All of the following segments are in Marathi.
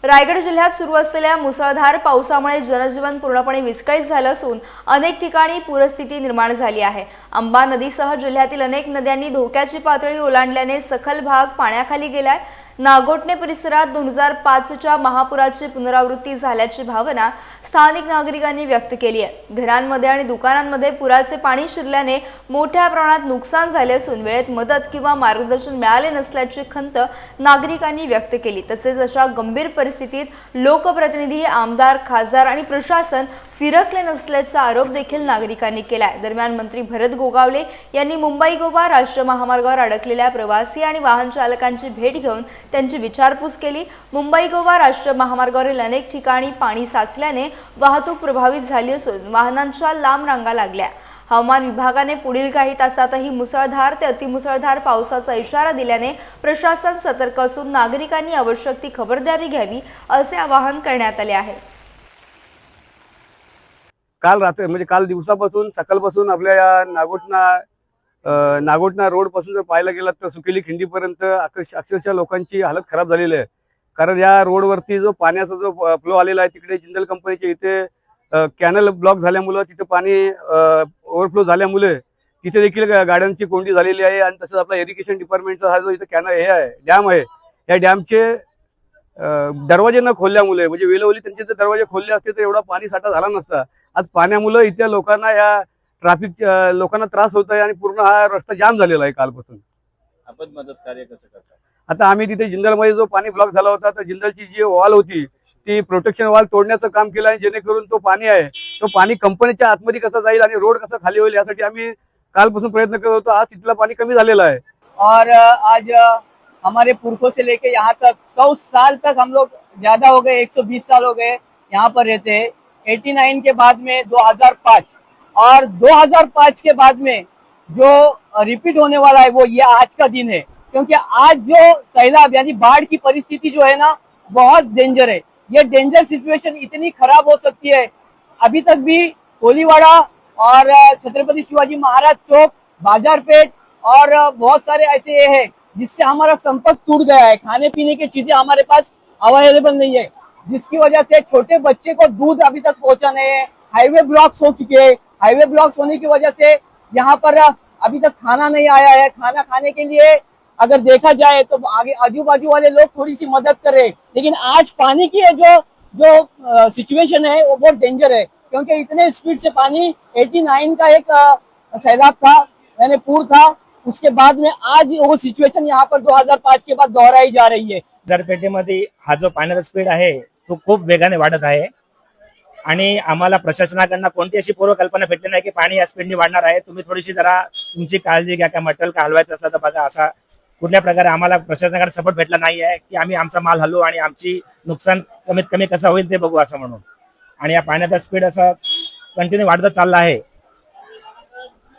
रायगड जिल्ह्यात सुरू असलेल्या मुसळधार पावसामुळे जनजीवन पूर्णपणे विस्कळीत झालं असून अनेक ठिकाणी पूरस्थिती निर्माण झाली आहे। अंबा नदीसह जिल्ह्यातील अनेक नद्यांनी धोक्याची पातळी ओलांडल्याने सखल भाग पाण्याखाली गेलाय। नागोठणे परिसरात 2005च्या महापुराची पुनरावृत्ती झाल्याची भावना स्थानिक नागरिकांनी व्यक्त केली आहे। घरांमध्ये आणि दुकानांमध्ये पुराचे पाणी शिरल्याने मोठ्या प्रमाणात नुकसान झाले असून वेळेत मदत किंवा मार्गदर्शन मिळाले नसल्याची खंत नागरिकांनी व्यक्त केली। तसेच अशा गंभीर परिस्थितीत लोकप्रतिनिधी, आमदार, खासदार आणि प्रशासन फिरकले नसल्याचा आरोप देखील नागरिकांनी केलाय। दरम्यान मंत्री भरत गोगावले यांनी मुंबई-गोवा राष्ट्रीय महामार्गावर अडकलेल्या प्रवासी आणि वाहन चालकांची भेट घेऊन त्यांची विचारपूस केली। मुंबई-गोवा राष्ट्रीय महामार्गावरील अनेक ठिकाणी पाणी साचल्याने वाहतूक प्रभावित झाली असून वाहनांच्या लांब रांगा लागल्या। हवामान विभागाने पुढील काही तासातही मुसळधार ते अतिमुसळधार पावसाचा इशारा दिल्याने प्रशासन सतर्क असून नागरिकांनी आवश्यक ती खबरदारी घ्यावी असे आवाहन करण्यात आले आहे। काल रात्री म्हणजे काल दिवसापासून सकाळपासून आपल्या या नागोठणा रोड पासून जर पाहायला गेलात तर सुकेली खिंडीपर्यंत अक्षरशः लोकांची हालत खराब झालेली आहे। कारण या रोडवरती जो पाण्याचा जो फ्लो आलेला आहे तिकडे जिंदल कंपनीच्या इथे कॅनल ब्लॉक झाल्यामुळे तिथे पाणी ओव्हरफ्लो झाल्यामुळे तिथे देखील गाड्यांची कोंडी झालेली आहे। आणि तसंच आपला इरिगेशन डिपार्टमेंटचा हा जो इथे कॅनल हे आहे डॅम आहे, या डॅमचे दरवाजे न खोलल्यामुळे म्हणजे वेळोवेळी त्यांचे जर दरवाजे खोलले असते तर एवढा पाणी साठा झाला नसता। आज पाण्यामुळे इथल्या लोकांना या ट्रॅफिक लोकांना त्रास होत आहे आणि पूर्ण हा रस्ता जाम झालेला आहे कालपासून। आपण मदत कार्य कसं करता? आता आम्ही तिथे जिंदलमध्ये जो पाणी ब्लॉक झाला होता तर जिंदलची जी वॉल होती ती प्रोटेक्शन वॉल तोडण्याचं काम केलं आहे, जेणेकरून तो पाणी आहे तो पाणी कंपनीच्या आतमध्ये कसा जाईल आणि रोड कसा खाली होईल यासाठी आम्ही कालपासून प्रयत्न करत होतो। आज तिथला पाणी कमी झालेला आहे और आज हमारे पुरखों से लेके यहाँ तक 100 साल तक हम लोग ज्यादा हो गए, 120 साल हो गए यहाँ पर रहते हैं। 89 के बाद में 2005 और 2005 के बाद में जो रिपीट होने वाला है वो ये आज का दिन है, क्योंकि आज जो सैलाब यानी बाढ़ की परिस्थिति जो है ना बहुत डेंजर है। ये डेंजर सिचुएशन इतनी खराब हो सकती है। अभी तक भी कोलीवाड़ा और छत्रपति शिवाजी महाराज चौक, बाजारपेट और बहुत सारे ऐसे ये है जिससे हमारा संपर्क टूट गया है। खाने पीने की चीजें हमारे पास अवेलेबल नहीं है, जिसकी वजह से छोटे बच्चे को दूध अभी तक पहुंचा नहीं है। हाईवे ब्लॉक्स हो चुके हैं। हाईवे ब्लॉक्स होने की वजह से यहाँ पर अभी तक खाना नहीं आया है। खाना खाने के लिए अगर देखा जाए तो आगे आजू बाजू वाले लोग थोड़ी सी मदद कर रहे हैं, लेकिन आज पानी की जो सिचुएशन है वो बहुत डेंजर है, क्योंकि इतने स्पीड से पानी 89 का एक सैलाब था यानी पूर था, उसके बाद में आज वो सिचुएशन यहाँ पर 2005 के बाद दोहराई जा रही है। बाजारपेठेमध्ये हा जो पाण्याचा स्पीड आहे तो खूप वेगाने वाढत आहे आणि आम्हाला प्रशासनाकडून कोणती अशी पूर्वकल्पना भेटली नाही की पाणी या स्पीडने वाढणार आहे। तुम्ही थोडीशी जरा तुमची काळजी घ्या, का मटेरियल का हलवायचं असलं तर बघा। असा कुठल्या प्रकारे आम्हाला प्रशासनाकडे सपोर्ट भेटला नाही आहे की आम्ही आमचा माल हलवू आणि आमची नुकसान कमीत कमी कसं होईल ते बघू असं म्हणून। आणि या पाण्याचा स्पीड असा कंटिन्यू वाढत चालला आहे।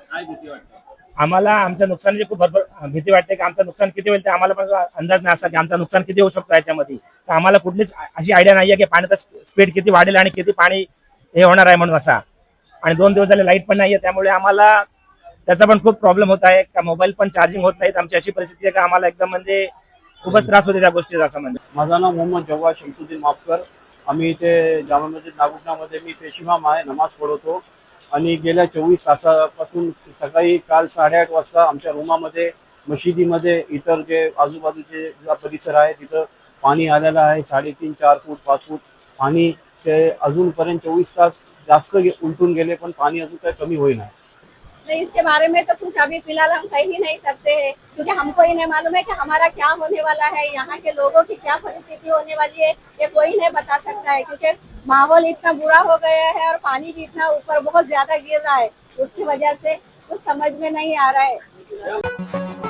काय भीती वाटते? आम्हाला आमच्या नुकसानाची खूप भरपूर भीती वाटते की आमचं नुकसान किती होईल ते आम्हाला पण अंदाज नाही असा की आमचं नुकसान किती होऊ शकतो याच्यामध्ये। तर आम्हाला कुठलीच अशी आयडिया नाहीये की पाण्याचा स्पीड किती वाढेल आणि किती पाणी हे होणार आहे म्हणून असा। आणि 2 दिवस झाले लाईट पण नाहीये, त्यामुळे आम्हाला त्याचा पण खूप प्रॉब्लेम होत आहे। का मोबाईल पण चार्जिंग होत नाहीत। आमची अशी परिस्थिती आहे की आम्हाला एकदम म्हणजे खूपच त्रास होते त्या गोष्टीचा असं म्हणजे। माझं नाव मोहम्मद जव्वाद शमसुद्दीन माफकर। आम्ही इथे जामा मस्जिद नागोठणामध्ये मी पेशिमाम आहे, नमाज पढवतो। आणि गेल्या 24 तासापासून सकाळी काल 8:30 वाजता आमच्या रूमामध्ये, मशिदीमध्ये, इतर जे आजूबाजूचे परिसर आहे तिथं पाणी आलेलं आहे। 3.5, 4 फूट 5 फूट पाणी ते अजूनपर्यंत 24 तास जास्त उलटून गेले, पण पाणी अजून काही कमी होई नाही। नहीं, इसके बारे में तो कुछ अभी फिलहाल हम कह ही नहीं सकते हैं, क्योंकि हमको ही नहीं मालूम है कि हमारा क्या होने वाला है, यहाँ के लोगों की क्या परिस्थिति होने वाली है, ये कोई नहीं बता सकता है। क्योंकि माहौल इतना बुरा हो गया है और पानी भी इतना ऊपर बहुत ज्यादा गिर रहा है, उसकी वजह से कुछ समझ में नहीं आ रहा है।